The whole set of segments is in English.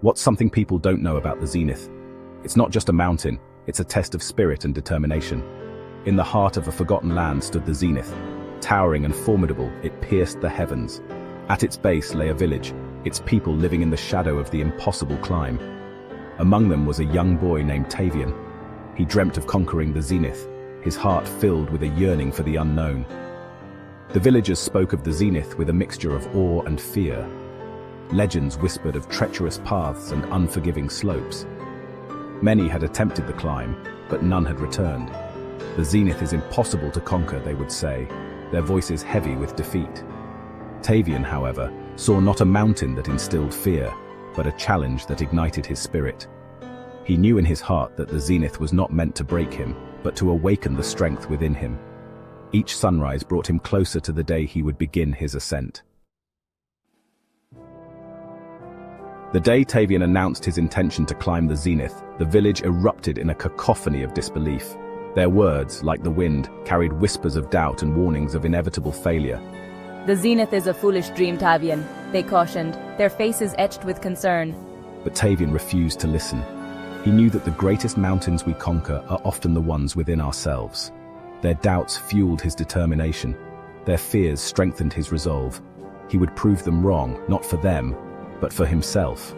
What's something people don't know about the Zenith? It's not just a mountain, it's a test of spirit and determination. In the heart of a forgotten land stood the Zenith. Towering and formidable, it pierced the heavens. At its base lay a village, its people living in the shadow of the impossible climb. Among them was a young boy named Tavian. He dreamt of conquering the Zenith, his heart filled with a yearning for the unknown. The villagers spoke of the Zenith with a mixture of awe and fear. Legends whispered of treacherous paths and unforgiving slopes. Many had attempted the climb, but none had returned. The Zenith is impossible to conquer, they would say, their voices heavy with defeat. Tavian, however, saw not a mountain that instilled fear, but a challenge that ignited his spirit. He knew in his heart that the Zenith was not meant to break him, but to awaken the strength within him. Each sunrise brought him closer to the day he would begin his ascent. The day Tavian announced his intention to climb the Zenith, the village erupted in a cacophony of disbelief. Their words, like the wind, carried whispers of doubt and warnings of inevitable failure. The Zenith is a foolish dream, Tavian, they cautioned, their faces etched with concern. But Tavian refused to listen. He knew that the greatest mountains we conquer are often the ones within ourselves. Their doubts fueled his determination. Their fears strengthened his resolve. He would prove them wrong, not for them, but for himself.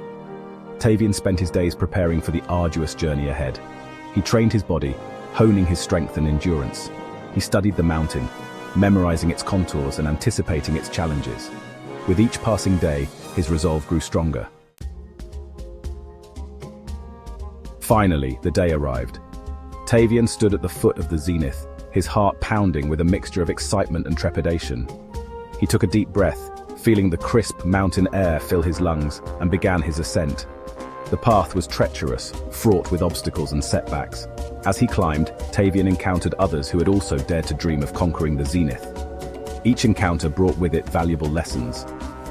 Tavian spent his days preparing for the arduous journey ahead. He trained his body, honing his strength and endurance. He studied the mountain, memorizing its contours and anticipating its challenges. With each passing day, his resolve grew stronger. Finally, the day arrived. Tavian stood at the foot of the Zenith, his heart pounding with a mixture of excitement and trepidation. He took a deep breath, feeling the crisp mountain air fill his lungs, and began his ascent. The path was treacherous, fraught with obstacles and setbacks. As he climbed, Tavian encountered others who had also dared to dream of conquering the Zenith. Each encounter brought with it valuable lessons.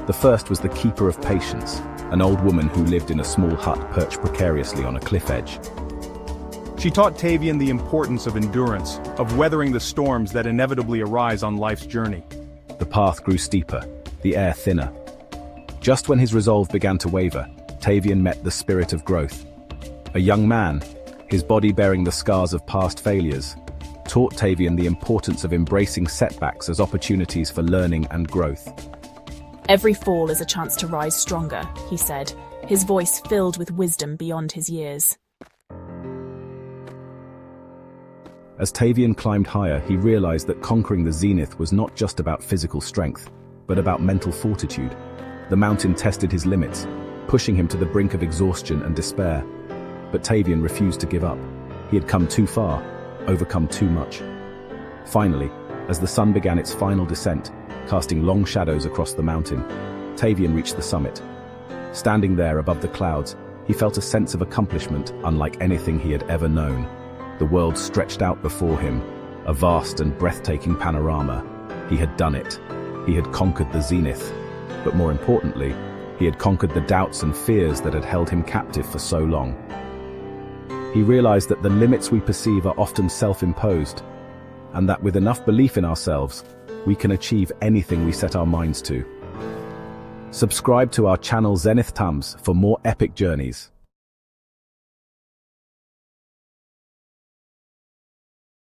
The first was the Keeper of Patience, an old woman who lived in a small hut perched precariously on a cliff edge. She taught Tavian the importance of endurance, of weathering the storms that inevitably arise on life's journey. The path grew steeper, the air thinner. Just when his resolve began to waver, Tavian met the spirit of growth. A young man, his body bearing the scars of past failures, taught Tavian the importance of embracing setbacks as opportunities for learning and growth. Every fall is a chance to rise stronger, he said, his voice filled with wisdom beyond his years. As Tavian climbed higher, he realized that conquering the Zenith was not just about physical strength, but about mental fortitude. The mountain tested his limits, pushing him to the brink of exhaustion and despair. But Tavian refused to give up. He had come too far, overcome too much. Finally, as the sun began its final descent, casting long shadows across the mountain, Tavian reached the summit. Standing there above the clouds, he felt a sense of accomplishment unlike anything he had ever known. The world stretched out before him, a vast and breathtaking panorama. He had done it. He had conquered the Zenith. But more importantly, he had conquered the doubts and fears that had held him captive for so long. He realized that the limits we perceive are often self-imposed, and that with enough belief in ourselves, we can achieve anything we set our minds to. Subscribe to our channel Zenith for more epic journeys.